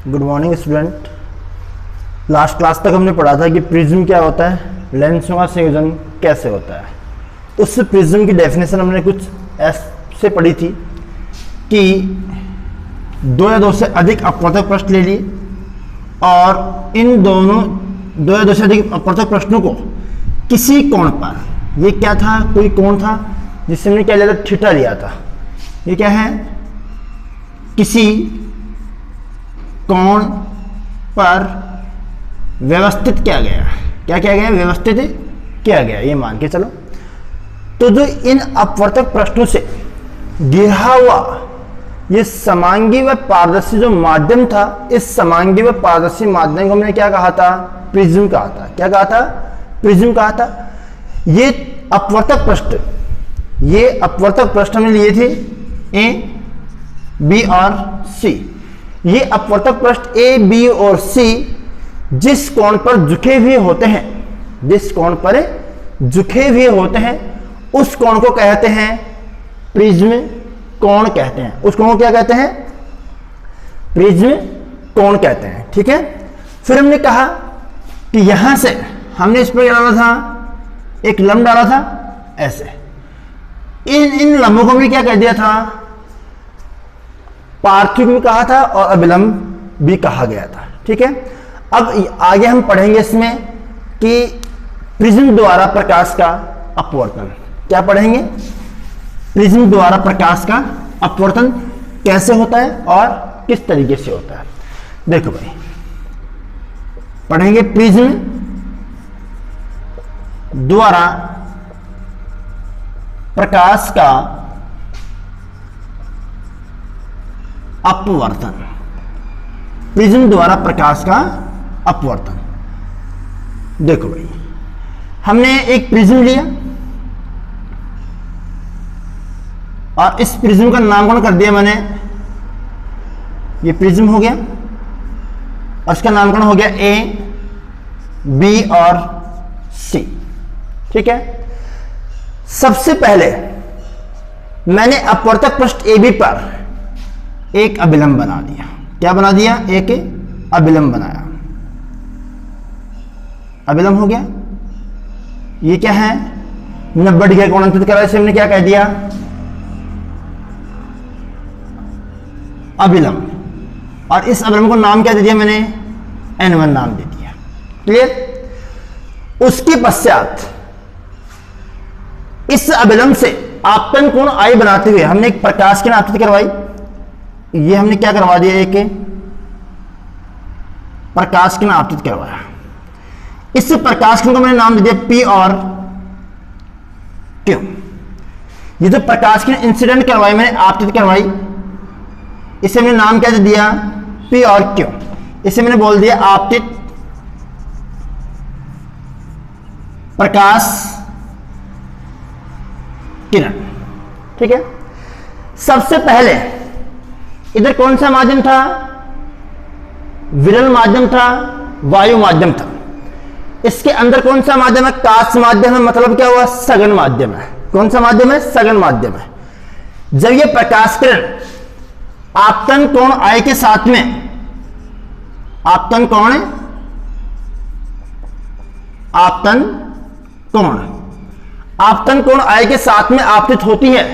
Good morning student. Last class तक हमने पढ़ा था कि प्रिज्म क्या होता है, लेंसों का संयोजन कैसे होता है। उस प्रिज्म की डेफिनेशन हमने कुछ ऐसे पढ़ी थी कि दो या दो से अधिक अपवर्तक पृष्ठ ले लिए और इन दोनों दो या दो से अधिक अपवर्तक प्रश्नों को किसी कोण पर, ये क्या था, कोई कोण था जिससे हमने क्या लिया था, थीटा लिया था। ये क्या है, किसी कोण पर व्यवस्थित किया गया। क्या किया गया, व्यवस्थित किया गया, ये मान के चलो। तो जो इन अपवर्तक पृष्ठों से घिरा हुआ ये समांगी व पारदर्शी जो माध्यम था, इस समांगी व पारदर्शी माध्यम को हमने क्या कहा था, प्रिज्म कहा था। क्या कहा था, प्रिज्म कहा था। ये अपवर्तक पृष्ठ, ये अपवर्तक पृष्ठ हमने लिए थे ए, बी और सी। ये अपवर्तक पृष्ठ ए, बी और सी जिस कोण पर झुके हुए होते हैं, जिस कोण पर झुके हुए होते हैं, उस कोण को कहते हैं प्रिज्म कोण कहते हैं। उस कोण को क्या कहते हैं, प्रिज्म कोण कहते हैं। ठीक है। फिर हमने कहा कि यहां से हमने इस पर क्या डाला था, एक लंब डाला था ऐसे। इन लंबों को भी क्या कह दिया था, पार्थिव भी कहा था और अभिलंब भी कहा गया था। ठीक है। अब आगे हम पढ़ेंगे इसमें कि प्रिज्म द्वारा प्रकाश का अपवर्तन। क्या पढ़ेंगे, प्रिज्म द्वारा प्रकाश का अपवर्तन कैसे होता है और किस तरीके से होता है। देखो भाई, पढ़ेंगे प्रिज्म द्वारा प्रकाश का अपवर्तन। प्रिज्म द्वारा प्रकाश का अपवर्तन। देखो भाई, हमने एक प्रिज्म लिया और इस प्रिज्म का नामकरण कर दिया मैंने, ये प्रिज्म हो गया और इसका नामकरण हो गया ए, बी और सी। ठीक है। सबसे पहले मैंने अपवर्तक पृष्ठ ए बी पर एक अभिलंब बना दिया। क्या बना दिया, एक अभिलंब बनाया। अभिलंब हो गया। ये क्या है, 90 डिग्री कोण अंकित करा, इसे हमने क्या कह दिया, अभिलंब। और इस अभिलंब को नाम क्या दे दिया मैंने, N1 नाम दे दिया। क्लियर। उसके पश्चात इस अभिलंब से आपतन कोण I बनाते हुए हमने एक प्रकाश किरण आपतित करवाई। ये हमने क्या करवा दिया, एक प्रकाश किरण आपतित करवाया। इस प्रकाश किरण को मैंने नाम दे दिया P और Q। ये जो प्रकाश किरण इंसिडेंट करवाई मैंने, आपतित करवाई, इसे मैंने नाम क्या दे दिया, P और Q। इसे मैंने बोल दिया आपतित प्रकाश किरण। ठीक है। सबसे पहले इधर कौन सा माध्यम था, विरल माध्यम था, वायु माध्यम था। इसके अंदर कौन सा माध्यम है, काच माध्यम है, मतलब क्या हुआ, सघन माध्यम है। कौन सा माध्यम है, सघन माध्यम है। जब ये प्रकाश किरण आपतन कोण I के साथ में, आपतन कोण, आपतन कोण, आपतन कोण I के साथ में आपतित होती है,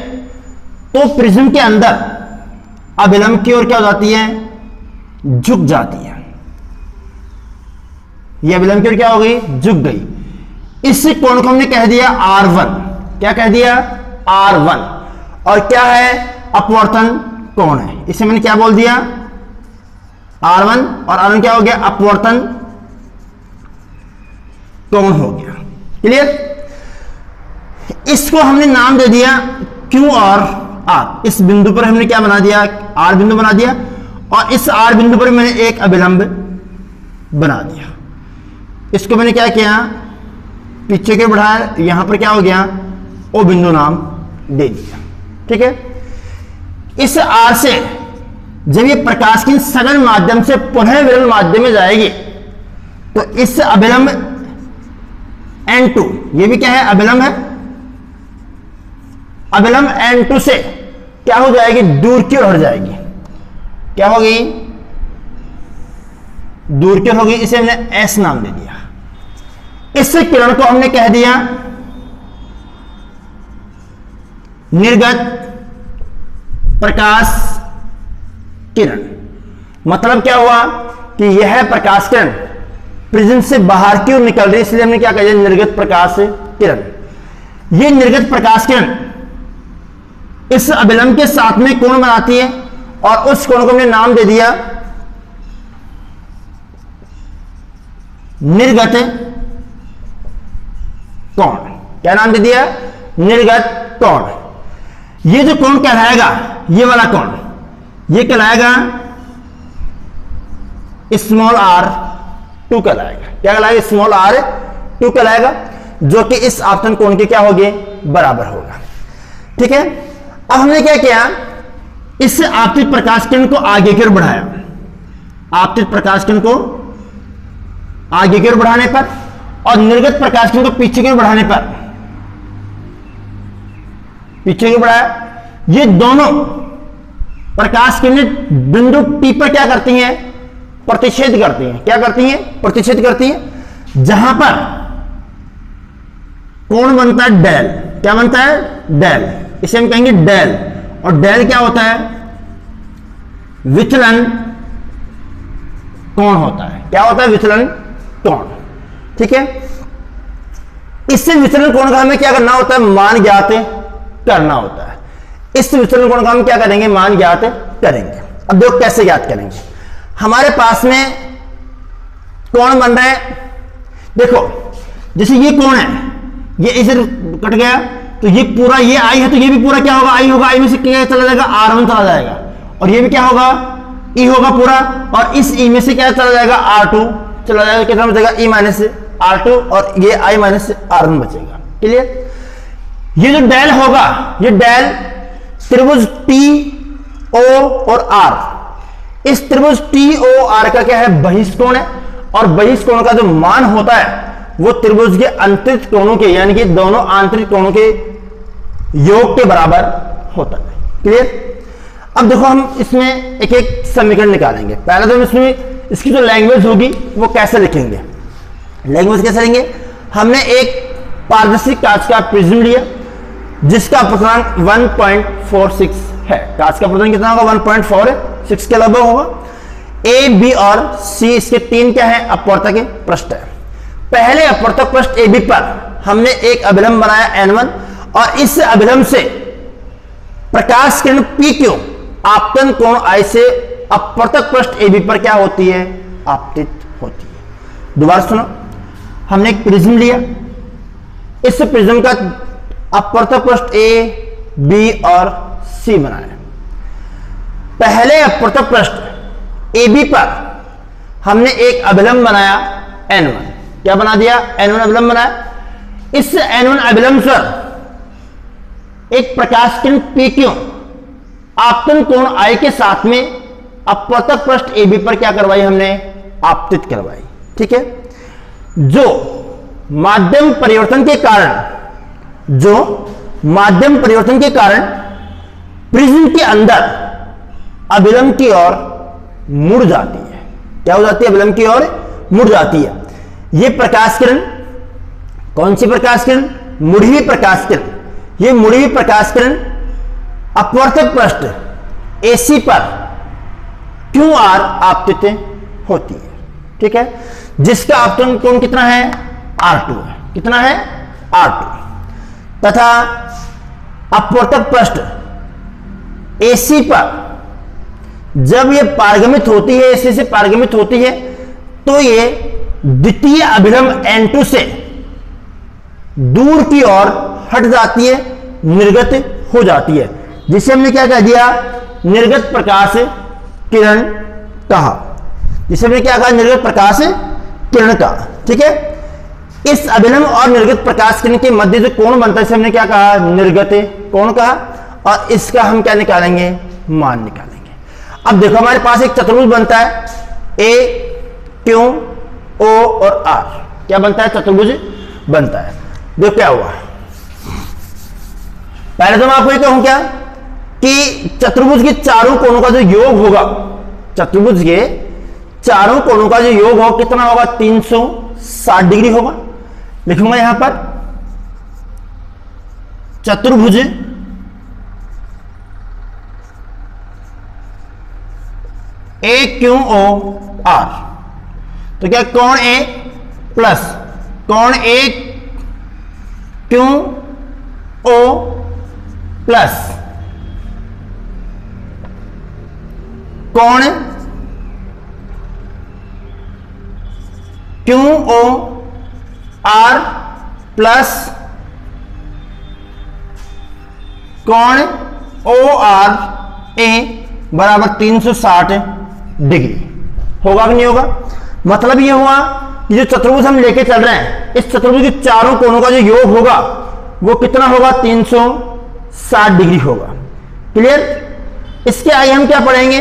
तो प्रिज्म के अंदर अभिलंब की ओर क्या हो जाती है, झुक जाती है। ये अभिलंब की ओर क्या हो गई, झुक गई। इस कोण को हमने कह दिया R1। क्या कह दिया, R1। और क्या है, अपवर्तन कोण है। इसे मैंने क्या बोल दिया, R1। और R1 क्या हो गया, अपवर्तन कोण हो गया। क्लियर। इसको हमने नाम दे दिया Q और R। इस बिंदु पर हमने क्या बना दिया, R बिंदु बना दिया। और इस R बिंदु पर मैंने एक अभिलंब बना दिया। इसको मैंने क्या किया, पीछे के बढ़ाया, यहां पर क्या हो गया, O बिंदु नाम दे दिया। ठीक है। इस R से जब ये प्रकाश की सघन माध्यम से पुनः विरल माध्यम में जाएगी, तो इस अभिलंब N2, ये भी क्या है, अभिलंब है, अभिलंब N2 से क्या हो जाएगी, दूर की ओर हट जाएगी। क्या होगी, दूर की ओर होगी, इसे हमने एस नाम दे दिया। इस किरण को हमने कह दिया निर्गत प्रकाश किरण। मतलब क्या हुआ कि यह प्रकाश किरण प्रिज्म से बाहर की ओर निकल रही है, इसलिए हमने क्या कह दिया निर्गत प्रकाश किरण। यह निर्गत प्रकाश किरण इस अभिलंब के साथ में कोण बनाती है और उस कोण को हमने नाम दे दिया निर्गत कोण। क्या नाम दे दिया? निर्गत कोण। ये जो कोण कहलाएगा, ये वाला कोण, ये कहलाएगा स्मॉल r2 कहलाएगा। क्या कहलाएगा? स्मॉल r2 कहलाएगा, जो कि इस आपतन कोण के क्या होगे? बराबर होगा। ठीक है। अब हमने क्या किया, इस आपतित प्रकाश किरण को आगे की ओर बढ़ाया। आपतित प्रकाश किरण को आगे की ओर बढ़ाने पर और निर्गत प्रकाश किरण को पीछे की ओर बढ़ाने पर, पीछे की ओर बढ़ाया। ये दोनों प्रकाश किरणें बिंदु P पर क्या करती हैं? प्रतिच्छेद करती हैं। क्या करती हैं? प्रतिच्छेद करती हैं। जहां पर कोण बनता है डेल। क्या बनता है? डेल। इसे हम कहेंगे डेल। और डेल क्या होता है? विचलन कोण होता है। क्या होता है? विचलन कोण। ठीक है। इससे विचलन कोण का हमें क्या करना होता है? मान ज्ञात करना होता है। इस विचलन कोण का हम क्या करेंगे? मान ज्ञात करेंगे। अब देखो कैसे ज्ञात करेंगे। हमारे पास में कोण बन रहे हैं, देखो जैसे ये कोण है, ये इसे कट गया तो ये पूरा, ये आई है तो ये भी पूरा क्या होगा? आई होगा। आई में से क्या चला जाएगा? R1 चला जाएगा। और ये भी क्या होगा? E होगा पूरा। और इस E में से क्या चला जाएगा? R2 चला जाएगा। कितना बचेगा? E माइनस R2 और ये I माइनस R1 बचेगा। क्लियर? ये जो डेल होगा, ये डेल त्रिभुज TO और R, इस त्रिभुज TOR का क्या है? बहिष्कोण है। और बहिष्कोण का जो मान होता है वो त्रिभुज के अंतरित कोणों के, यानी कि दोनों आंतरिक कोणों के योग के बराबर होता है। क्लियर? अब देखो हम इसमें एक एक समीकरण निकालेंगे। पहले तो हम इसमें इसकी जो लैंग्वेज होगी वो कैसे लिखेंगे? लैंग्वेज कैसे लेंगे? हमने एक पारदर्शी कांच का प्रिज्म लिया जिसका अपवर्तनांक 1.46 है। कांच का अपवर्तनांक कितना होगा? 1.46 के लगभग होगा। ए, बी और सी इसके तीन क्या है? अपवर्तक पृष्ठ है। पहले अपवर्तक पृष्ठ AB पर हमने एक अभिलंब बनाया N1 और इस अभिलंब से प्रकाश किरण PQ आपतन कोण I से अपवर्तक पृष्ठ AB पर क्या होती है? आपतित होती है। दोबारा सुनो, हमने एक प्रिज्म लिया, इस प्रिज्म का अपवर्तक पृष्ठ A, B और C बनाया। पहले अपवर्तक पृष्ठ AB पर हमने एक अभिलंब बनाया N1। क्या बना दिया? N1 अभिलंब बनाया। इस N1 अभिलंब पर एक प्रकाश किरण PQ आपतन कोण I के साथ में अपवर्तक पृष्ठ AB पर क्या करवाई? हमने आपतित करवाई। ठीक है। जो माध्यम परिवर्तन के कारण प्रिज्म के अंदर अभिलंब की ओर मुड़ जाती है। क्या हो जाती है? अभिलंब की ओर मुड़ जाती है। ये प्रकाश किरण, कौन सी प्रकाश किरण? मुड़ी हुई प्रकाश किरण। ये मुड़ी हुई प्रकाश किरण अपवर्तक पृष्ठ AC पर QR आपतित होती है। ठीक है। जिसका आपतन कोण कितना है? R2 है। कितना है? R2। तथा अपवर्तक पृष्ठ AC पर जब ये पारगमित होती है, AC से पारगमित होती है, तो ये द्वितीय अभिलंब N2 से दूर की ओर हट जाती है, निर्गत हो जाती है, जिसे हमने क्या कह दिया? निर्गत प्रकाश किरण कहा। जिसे हमने क्या कहा? निर्गत प्रकाश किरण कहा। ठीक है। इस अभिलंब और निर्गत प्रकाश किरण के मध्य जो कोण बनता है इसे हमने क्या कहा? निर्गत कोण कहा। और इसका हम क्या निकालेंगे? मान निकालेंगे। अब देखो हमारे पास एक चतुर्भुज बनता है A, Q, O और R। क्या बनता है? चतुर्भुज बनता है। देखो क्या हुआ। पहले तो मैं आपको ये कहूं क्या कि चतुर्भुज के चारों कोणों का जो योग होगा, चतुर्भुज के चारों कोणों का जो योग हो कितना होगा, 360 डिग्री होगा। लिखूंगा यहां पर चतुर्भुज AQOR। तो क्या कोण ए प्लस कोण AQO प्लस कोण QOR प्लस कोण ORA बराबर 360 डिग्री होगा कि नहीं होगा। मतलब ये हुआ कि जो चतुर्भुज हम लेके चल रहे हैं, इस चतुर्भुज के चारों कोणों का जो योग होगा वो कितना होगा, 360 डिग्री होगा। क्लियर। इसके आगे हम क्या पढ़ेंगे,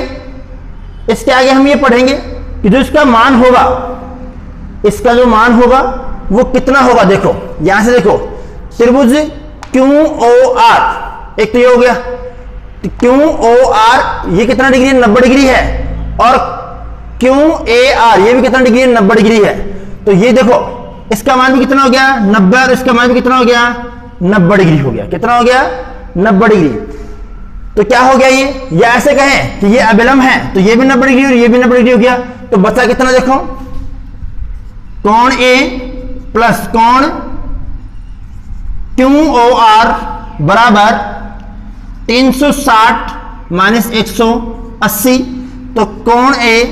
इसके आगे हम ये पढ़ेंगे कि जो इसका मान होगा, इसका जो मान होगा वो कितना होगा। देखो यहां से देखो, त्रिभुज QOR, एक तो ये हो गया QOR, ये कितना डिग्री है, 90 डिग्री है, और QAR ये भी कितना डिग्री है, 90 डिग्री है। तो ये देखो इसका मान भी कितना हो गया, 90, और इसका मान भी कितना हो गया, 90 डिग्री हो गया। कितना हो गया, 90 डिग्री। तो क्या हो गया, ये ऐसे कहें कि ये अभिलंब है तो ये भी 90 डिग्री और ये भी 90 डिग्री हो गया। तो बचा कितना, देखो कोण A प्लस कोण QOR बराबर 360 माइनस 180। तो कोण A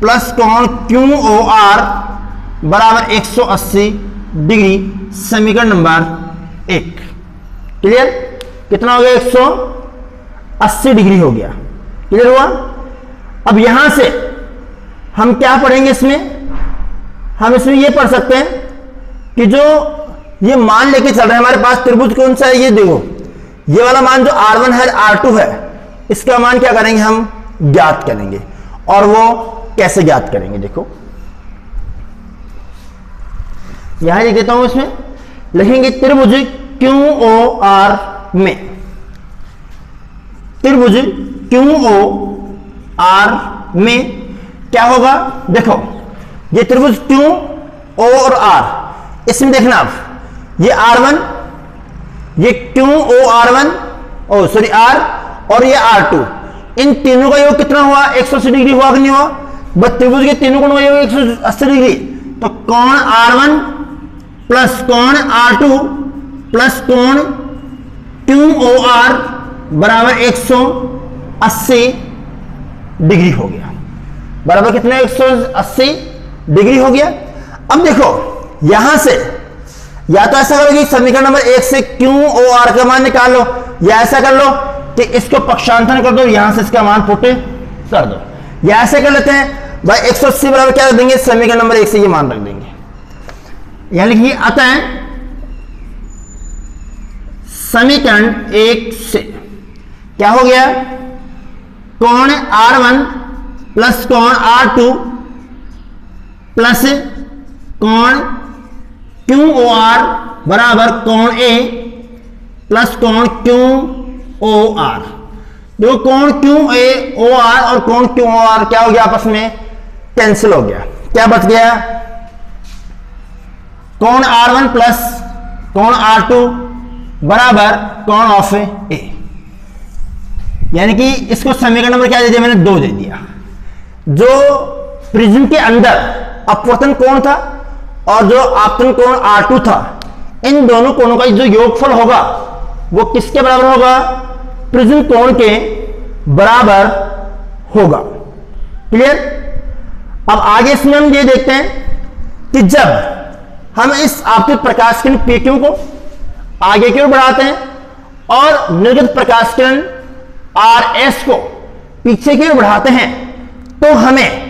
प्लस कोण QOR बराबर 180 डिग्री, समीकरण नंबर 1। क्लियर। कितना हो गया, 180 डिग्री हो गया। क्लियर हुआ। अब यहां से हम क्या पढ़ेंगे, इसमें हम इसमें ये पढ़ सकते हैं कि जो ये मान लेके चल रहे हैं हमारे पास, त्रिभुज कौन सा है, ये देखो ये वाला मान जो R1 है R2 है, इसका मान क्या करेंगे, हम ज्ञात करेंगे। और वो कैसे ज्ञात करेंगे, देखो यहां लिख देता हूं, इसमें लिखेंगे त्रिभुज QOR में, त्रिभुज QOR में क्या होगा, देखो ये त्रिभुज Q और R, इसमें देखना आप, ये R1, ये QOR1, ओ सॉरी R, और ये R2, इन तीनों का योग कितना हुआ, 180 डिग्री हुआ कि नहीं हुआ। बस त्रिभुज के तीनों कोणों का योग 180 डिग्री। तो कोण R1 प्लस कोण R2 प्लस कोण QOR बराबर 180 डिग्री हो गया। बराबर कितने, 180 डिग्री हो गया। अब देखो यहां से या तो ऐसा करो कि समीकरण नंबर 1 से QOR का मान निकाल लो, या ऐसा कर लो कि इसको पक्षांतरण कर दो, यहां से इसका मान पुट कर दो, या ऐसे कर लेते हैं भाई 180 बराबर क्या रख देंगे, समीकरण नंबर 1 से ये मान रख देंगे। यानी कि अतः समीकरण 1 से क्या हो गया, कोण R1 प्लस कोण R2 प्लस कोण QOR बराबर कोण A प्लस कोण QOR। जो कोण QAOR और कोण QOR क्या हो गया, आपस में कैंसिल हो गया। क्या बच गया, कोण R1 प्लस कोण R2 बराबर कोण ऑफ A। यानी कि इसको समीकरण नंबर क्या दे दिया मैंने, 2 दे दिया। जो प्रिज्म के अंदर अपवर्तन कोण था और जो आपतन कोण R2 था, इन दोनों कोणों का जो योगफल होगा वो किसके बराबर होगा, प्रिज्म कोण के बराबर होगा। क्लियर। अब आगे इसमें हम ये देखते हैं कि जब हम इस आपतित प्रकाश किरण PQ को आगे की ओर बढ़ाते हैं और निर्गत प्रकाश किरण RS को पीछे की ओर बढ़ाते हैं, तो हमें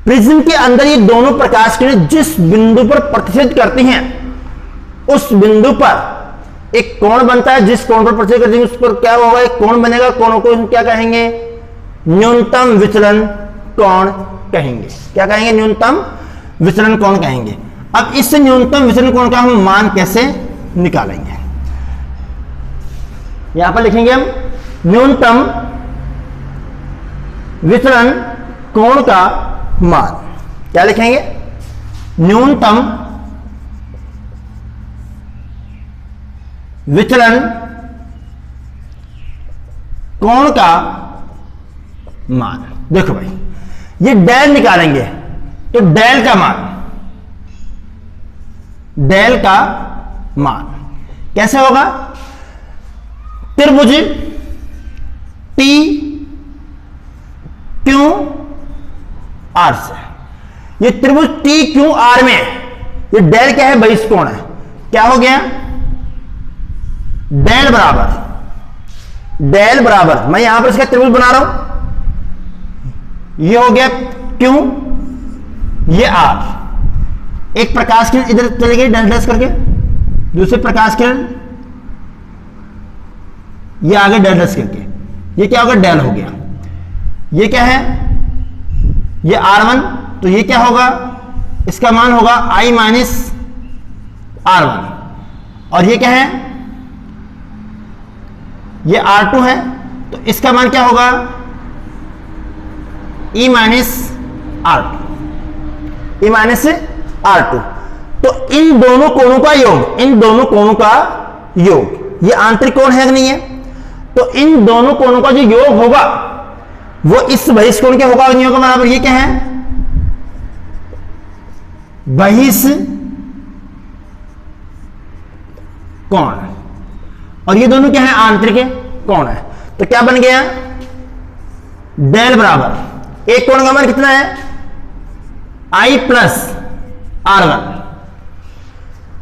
प्रिज्म के अंदर ये दोनों प्रकाश किरणें जिस बिंदु पर प्रतिच्छेद करती हैं, उस बिंदु पर एक कोण बनता है। जिस कोण पर प्रतिच्छेद करती है उस पर क्या होगा, एक कोण बनेगा। कोण को हम क्या कहेंगे, न्यूनतम विचलन कोण कहेंगे। क्या कहेंगे, न्यूनतम विचलन कोण कहेंगे। अब इस न्यूनतम विचलन कोण का हम मान कैसे निकालेंगे, यहां पर लिखेंगे हम न्यूनतम विचलन कोण का मान। क्या लिखेंगे? न्यूनतम विचलन कोण का मान। देखो भाई, ये डेल निकालेंगे तो डेल का मान, डेल का मान कैसे होगा? त्रिभुज टी क्यू आर से, ये त्रिभुज टी क्यू आर में ये डेल क्या है? बहिष कोण है। क्या हो गया? डेल बराबर, डेल बराबर, मैं यहां पर इसका त्रिभुज बना रहा हूं, ये हो गया क्यू, ये आर। एक प्रकाश किरण इधर चली गई डैश डैश करके, दूसरे प्रकाश किरण ये आगे डैश डैश करके, ये क्या होगा? डेल हो गया। ये क्या है? ये R1, तो ये क्या होगा? इसका मान होगा I माइनस R1। और ये क्या है? ये R2 है, तो इसका मान क्या होगा? E minus R2, E minus R2। तो इन दोनों कोणों का योग, इन दोनों कोणों का योग, ये आंतरिक कोण है कि नहीं है? तो इन दोनों कोणों का जो योग होगा वो इस बहिष कोण के होगा नहीं होगा बराबर। ये क्या है? बहिष कोण, और ये दोनों क्या है? आंतरिक कोण है। तो क्या बन गया? डेल बराबर, एक कोण का मान कितना है? I प्लस R1,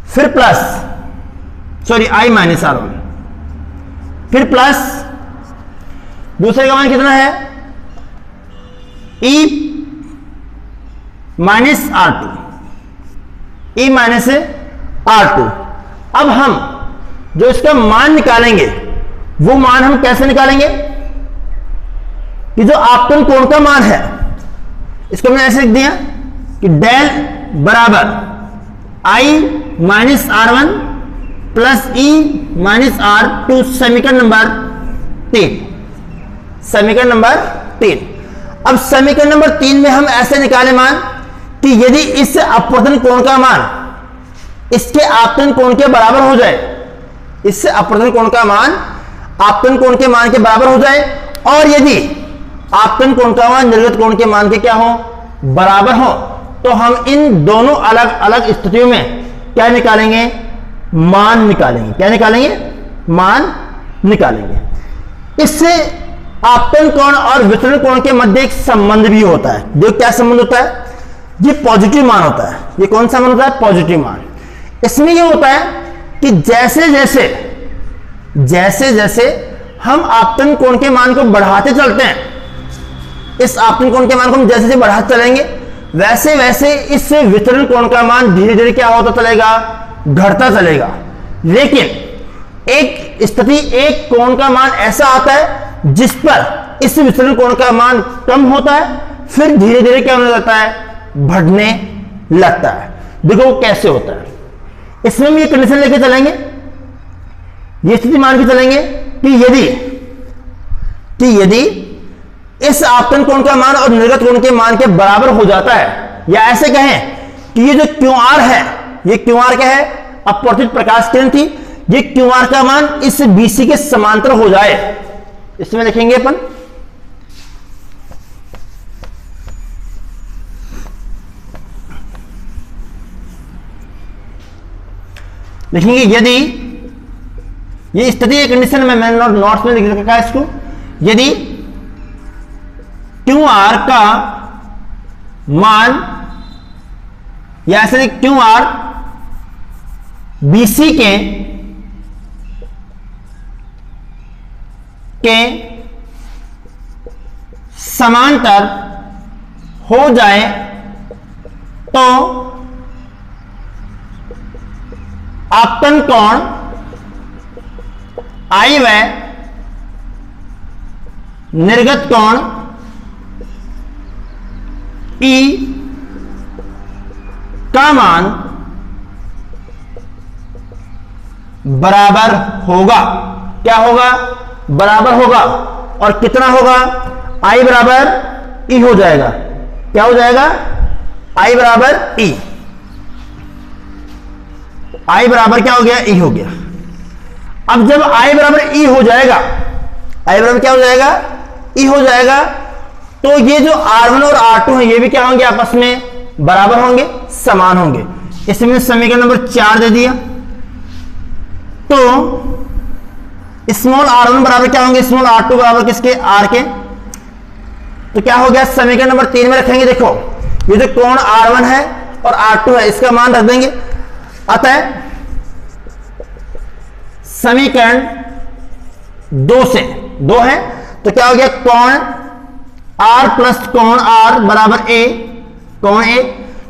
फिर plus, sorry I minus R1, फिर प्लस दूसरे का मान कितना है? E minus R2, E minus R2। अब हम जो इसका मान निकालेंगे वो मान हम कैसे निकालेंगे? कि जो आपतन कोण का मान है इसको मैंने ऐसे लिख दिया कि डेल बराबर I minus R1 plus E minus R2, समीकरण नंबर 3, समीकरण नंबर 3। अब समीकरण नंबर 3 में हम ऐसे निकाले मान कि यदि इस अपवर्तन कोण का मान इसके आपतन कोण के बराबर हो जाए, इससे अपवर्तन कोण का मान आपतन कोण के मान के बराबर हो जाए, और यदि आपतन कोण का मान निर्गत कोण के मान के क्या हो? बराबर हो, तो हम इन दोनों अलग अलग स्थितियों में क्या निकालेंगे? मान निकालेंगे। क्या निकालेंगे? मान निकालेंगे। इससे आपतन कोण और वितरण कोण के मध्य एक संबंध भी होता है। जो क्या संबंध होता है? ये पॉजिटिव मान होता है। ये कौन सा मान होता है? पॉजिटिव मान। इसमें ये होता है कि जैसे जैसे जैसे जैसे हम आपतन कोण के मान को बढ़ाते चलते हैं, इस आपतन कोण के मान को हम जैसे जैसे बढ़ाते चलेंगे, वैसे वैसे इस वितरण कोण का मान धीरे धीरे क्या होता चलेगा? घटता चलेगा। लेकिन एक स्थिति, एक कोण का मान ऐसा आता है जिस पर इस वितरण कोण का मान कम होता है, फिर धीरे धीरे क्या होने लगता है? बढ़ने लगता है। देखो वो कैसे होता है। इसमें हम ये कंडीशन लेके चलेंगे, ये स्थिति मान के चलेंगे कि यदि इस आपतन कोण का मान और निर्गत कोण के मान के बराबर हो जाता है, या ऐसे कहें कि ये जो QR है, ये QR क्या है? अपवर्तित प्रकाश किरण थी। ये QR का मान इस BC के समांतर हो जाए, इसमें लिखेंगे अपन लिखेंगे यदि ये स्थिति एक कंडीशन में मैंने नोट्स में लिख रखा है इसको, यदि QR का मान या ऐसे QR BC के समांतर हो जाए तो आपतन कोण I व निर्गत कोण E का मान बराबर होगा। क्या होगा? बराबर होगा। और कितना होगा? I बराबर ई हो जाएगा। क्या हो जाएगा? आई बराबर ई। आई बराबर क्या हो गया? ई हो गया। अब जब आई बराबर ई हो जाएगा, आई बराबर क्या हो जाएगा? ई हो जाएगा, तो ये जो R1 और R2 है ये भी क्या होंगे? आपस में बराबर होंगे, समान होंगे। इसमें समीकरण नंबर 4 दे दिया। तो स्मॉल r1 बराबर क्या होंगे? स्मॉल r2 बराबर किसके? r के। तो क्या हो गया? समीकरण नंबर 3 में रखेंगे। देखो ये जो कोण r1 है और r2 है इसका मान रख देंगे। अतः समीकरण 2 से 2 है तो क्या हो गया? कोण r प्लस कोण r बराबर a, कोण a।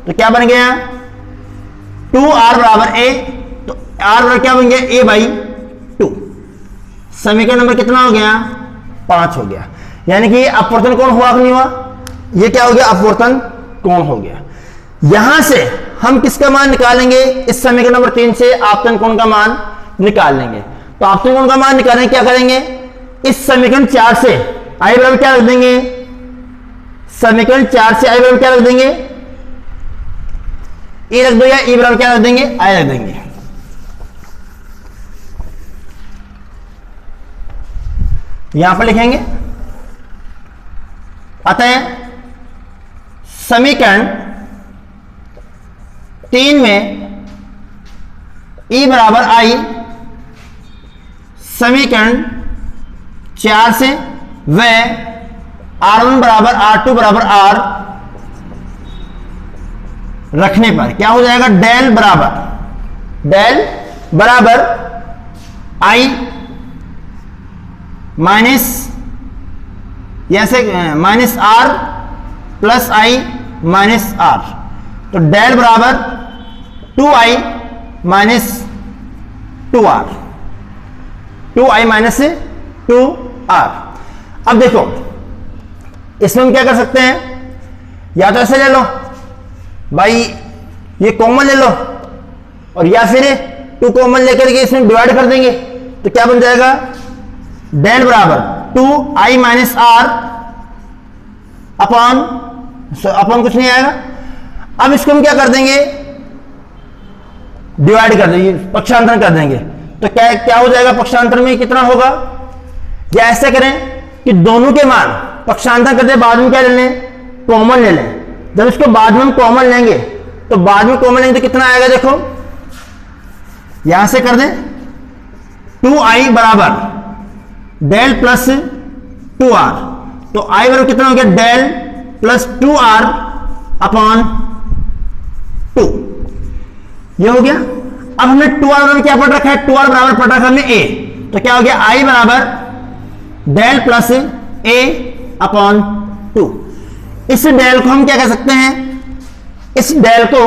तो क्या बन गया? 2r बराबर a, तो r बराबर क्या बन गया? a by 2। समीकरण नंबर कितना हो गया? 5 हो गया। यानी कि अपवर्तन कोण हुआ कि नहीं हुआ? ये क्या हो गया? अपवर्तन कोण हो गया। यहां से हम किसका मान निकालेंगे? इस समीकरण नंबर 3 से आपतन कोण का मान निकाल लेंगे। तो आपतन कोण का मान निकालेंगे, क्या करेंगे? इस समीकरण 4 से आई बराबर क्या रख देंगे? समीकरण 4 से आई बराबर क्या रख देंगे? ए रख दो, या ई बराबर क्या रख देंगे? आई रख देंगे। यहां पर लिखेंगे। अतः समीकरण 3 में ई बराबर आई, समीकरण 4 से वह R1 बराबर R2 बराबर R रखने पर क्या हो जाएगा? डेल बराबर I minus minus R plus I minus R। तो डेल बराबर 2I minus 2R, 2I minus 2R। अब देखो इसमें हम क्या कर सकते हैं? या तो ऐसे ले लो भाई, ये कॉमन ले लो, और या फिर 2 कॉमन लेकर के इसमें डिवाइड कर देंगे। तो क्या बन जाएगा? डेल बराबर 2I माइनस R अपॉन कुछ नहीं आएगा। अब इसको हम क्या कर देंगे? डिवाइड कर देंगे, पक्षांतर कर देंगे। तो क्या हो जाएगा? पक्षांतर में कितना होगा? या ऐसे करें कि दोनों के मान पक्षांतर करते बाद में क्या ले लें? कॉमन ले लें। जब इसको बाद में हम कॉमन लेंगे तो बाद में कॉमन लेंगे तो कितना आएगा? देखो यहां से कर दें 2I बराबर डेल प्लस 2R। तो I बराबर कितना हो गया? Del plus 2R upon 2। ये हो गया। अब हमने 2R बराबर क्या पढ़ रखा है? 2R बराबर पढ़ रखा हमने A। तो क्या हो गया? I बराबर डेल प्लस A अपॉन 2। इस डेल को हम क्या कर सकते हैं? इस डेल को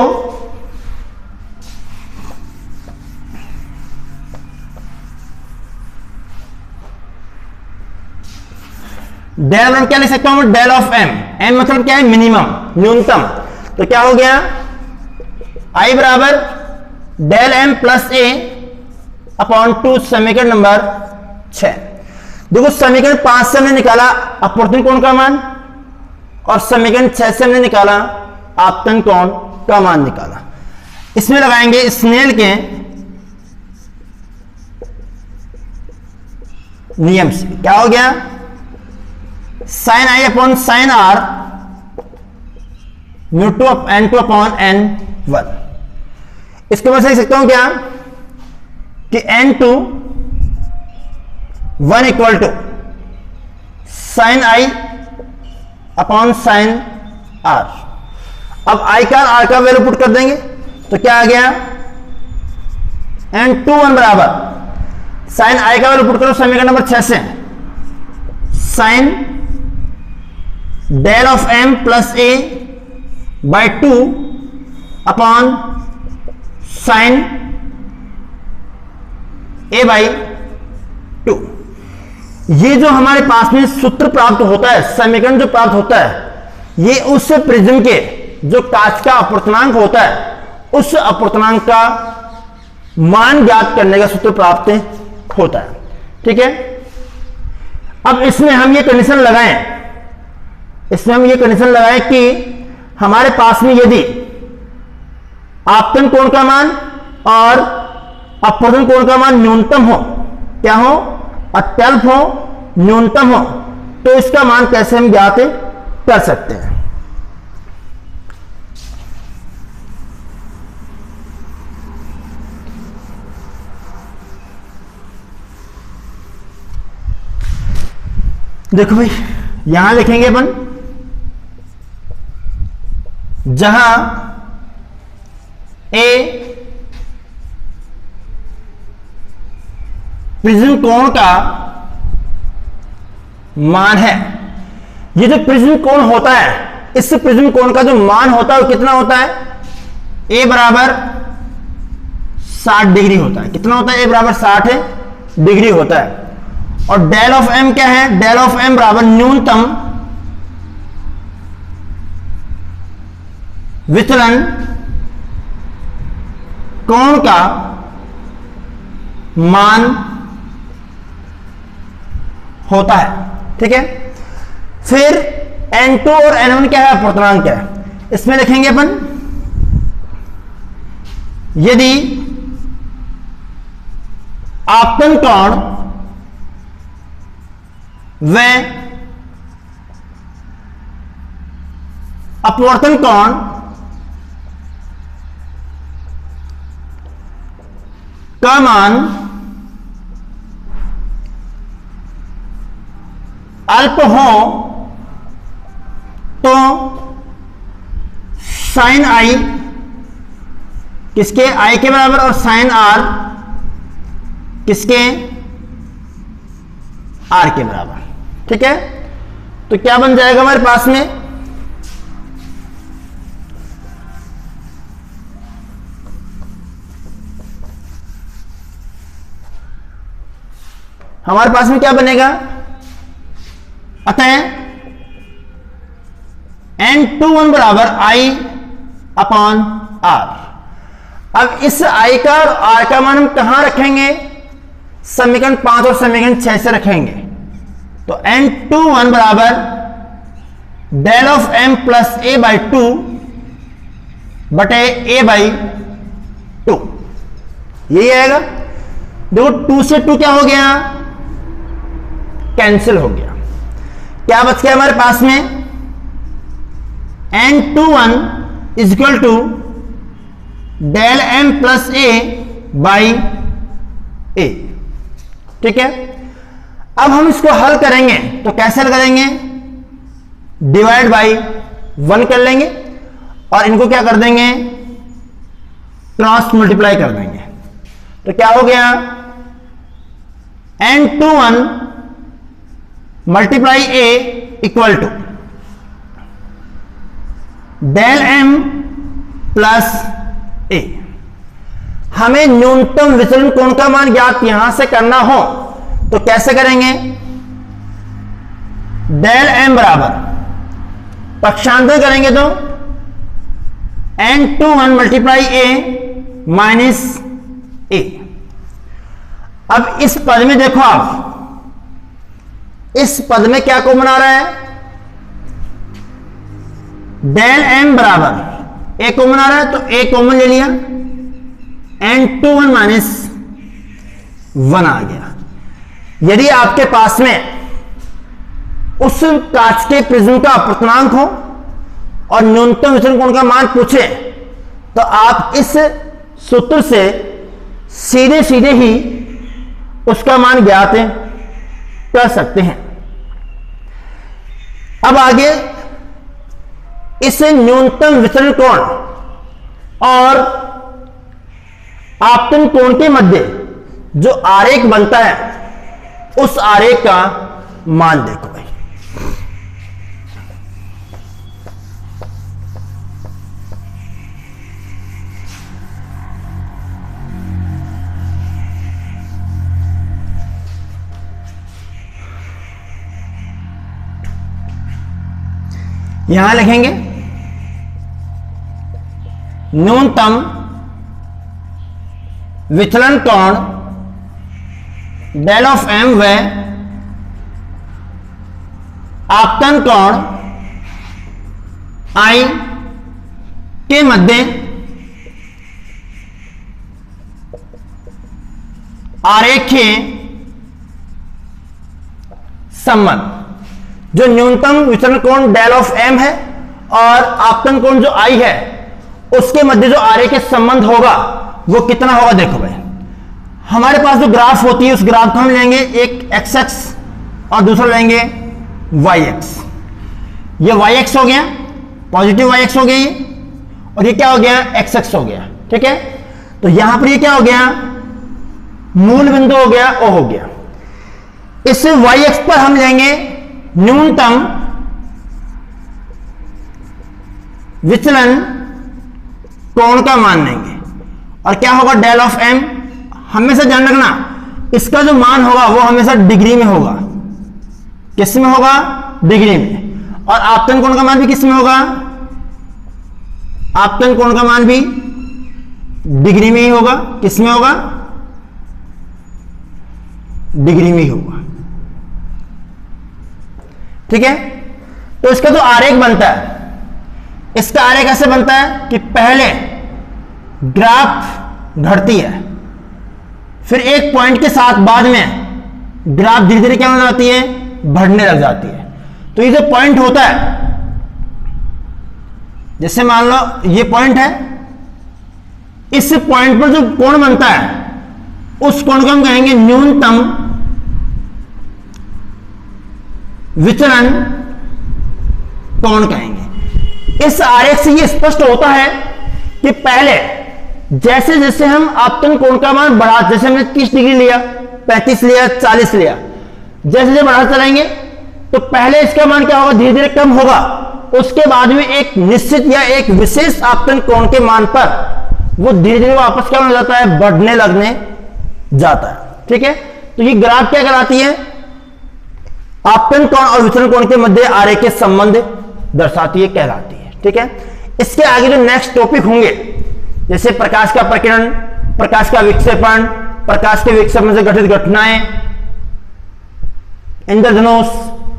डेल हम क्या लिख सकता हूं? Del of m। m मतलब क्या है? मिनिमम, न्यूनतम। तो क्या हो गया? I बराबर del m plus a upon 2, समीकरण नंबर 6। देखो समीकरण 5 से हमने निकाला अपवर्तन कोण का मान, और समीकरण 6 से हमने निकाला आपतन कोण का मान निकाला। इसमें लगाएंगे स्नेल के नियम से। क्या हो गया? साइन आई अपॉन साइन आर न्यू2 n2 अपॉन n1। इसको मैं लिख सकता हूं क्या कि n2 1 equal to sine I upon sine R. अब आई का आर का वैल्यू पुट कर देंगे तो क्या आ गया? n2 1 बराबर साइन आई का वैल्यू पुट करो समीकरण नंबर 6 से, sine del of m plus a by 2 upon sine a by 2। ये जो हमारे पास में सूत्र प्राप्त होता है, समीकरण जो प्राप्त होता है, ये उस प्रिज्म के जो कांच का अपवर्तनांक होता है उस अपवर्तनांक का मान ज्ञात करने का सूत्र प्राप्त होता है। ठीक है। अब इसमें हम ये कंडीशन लगाएं, इसमें हम ये कंडीशन लगाए कि हमारे पास में यदि आपतन कोण का मान और अपवर्तन कोण का मान न्यूनतम हो, क्या हो, अत्यल्प हो, न्यूनतम हो, तो इसका मान कैसे हम ज्ञात कर सकते हैं। देखो भाई, यहां लिखेंगे अपन, जहां ए प्रिज्म कोण का मान है। ये जो प्रिज्म कोण होता है, इस प्रिज्म कोण का जो मान होता है वो कितना होता है, ए बराबर 60 डिग्री होता है। कितना होता है, ए बराबर 60 डिग्री होता है। और डेल ऑफ एम क्या है, डेल ऑफ एम बराबर न्यूनतम विचलन कोण का मान होता है। ठीक है, फिर N2 और N1 क्या है, अपवर्तनांक क्या है। इसमें लिखेंगे अपन, यदि आपतन कोण व अपवर्तन कोण का मान अल्प हो तो साइन आई किसके, आई के बराबर, और साइन आर किसके, आर के बराबर। ठीक है, तो क्या बन जाएगा हमारे पास में, हमारे पास में क्या बनेगा, अतः N21 बराबर आई अपॉन आर। अब इस आई का और आर का मान हम कहां रखेंगे, समीकरण 5 और समीकरण 6 से रखेंगे। तो N21 बराबर del of m plus a by 2 बटे ए बाई 2, यही आएगा। देखो 2 से 2 क्या हो गया, कैंसिल हो गया। क्या बच गया हमारे पास में, N21 is equal to del m plus a by a. ठीक है, अब हम इसको हल करेंगे तो कैसे हल करेंगे, डिवाइड बाई 1 कर लेंगे और इनको क्या कर देंगे, क्रॉस मल्टीप्लाई कर देंगे। तो क्या हो गया, N21 multiply a equal to del m plus a. हमें न्यूनतम विचलन कोण का मान ज्ञात यहां से करना हो तो कैसे करेंगे, डेल m बराबर पक्षांतर करेंगे तो N21 मल्टीप्लाई ए माइनस ए। अब इस पद में देखो, आप इस पद में क्या कॉमन आ रहा है, डेल m बराबर ए कॉमन आ रहा है, तो ए कॉमन ले लिया, N21 माइनस 1 आ गया। यदि आपके पास में उस कांच के प्रिज्म का अपवर्तनांक हो और न्यूनतम विचलन कोण का मान पूछे तो आप इस सूत्र से सीधे सीधे ही उसका मान ज्ञात कर सकते हैं। अब आगे इस न्यूनतम विचलन कोण और आपतन कोण के मध्य जो आरेख बनता है उस आरेख का मान देखो भाई। यहां लिखेंगे न्यूनतम विचलन कोण डेल ऑफ m व आपतन कोण आई के मध्य आरेखीय संबंध। जो न्यूनतम विचलन कोण डेल ऑफ एम है और आपतन कोण जो आई है उसके मध्य जो आरेखीय संबंध होगा वो कितना होगा। देखो भाई, हमारे पास जो ग्राफ होती है उस ग्राफ को हम लेंगे एक एक्स एक्स और दूसरा लेंगे वाई एक्स। ये वाई एक्स हो गया, पॉजिटिव वाई एक्स हो गया ये, और ये क्या हो गया, एक्स एक्स हो गया। ठीक है, तो यहां पर ये क्या हो गया, मूल बिंदु हो गया, ओ हो गया। इस वाई एक्स पर हम लेंगे न्यूनतम विचलन कोण का मान लेंगे, और क्या होगा, डेल ऑफ एम। हमेशा ध्यान रखना इसका जो मान होगा वो हमेशा डिग्री में होगा। किस में होगा, डिग्री में। और आपतन कोण का मान भी किस में होगा, आपतन कोण का मान भी डिग्री में ही होगा। किस में होगा, डिग्री में ही होगा। ठीक है, तो इसका जो आरेख बनता है, इसका आरेख ऐसे बनता है कि पहले ग्राफ घटती है, फिर एक पॉइंट के साथ बाद में ग्राफ धीरे धीरे क्या हो जाती है, बढ़ने लग जाती है। तो ये जो पॉइंट होता है, जैसे मान लो ये पॉइंट है, इस पॉइंट पर जो कोण बनता है उस कोण को हम कहेंगे न्यूनतम विचलन कोण कहेंगे। इस आरेख से ये स्पष्ट होता है कि पहले जैसे जैसे हम आपतन कोण का मान बढ़ा, जैसे हमने 30 डिग्री लिया, 35 लिया, 40 लिया, जैसे जैसे बढ़ा चलेंगे तो पहले इसका मान क्या होगा, धीरे धीरे कम होगा। उसके बाद में एक निश्चित या एक विशेष आपतन कोण के मान पर वो धीरे धीरे वापस क्या हो जाता है, बढ़ने लगने जाता है। ठीक है, तो ये ग्राफ क्या कराती है, आपतन कोण और विचलन कोण के मध्य आरेखीय संबंध दर्शाती है, कहलाती है। ठीक है, इसके आगे जो नेक्स्ट टॉपिक होंगे, जैसे प्रकाश का प्रकीर्णन, प्रकाश का विक्षेपण, प्रकाश के विक्षेपण से गठित घटनाएं, इंद्रधनुष,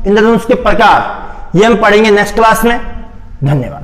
इंद्रधनुष के प्रकार, ये हम पढ़ेंगे नेक्स्ट क्लास में। धन्यवाद।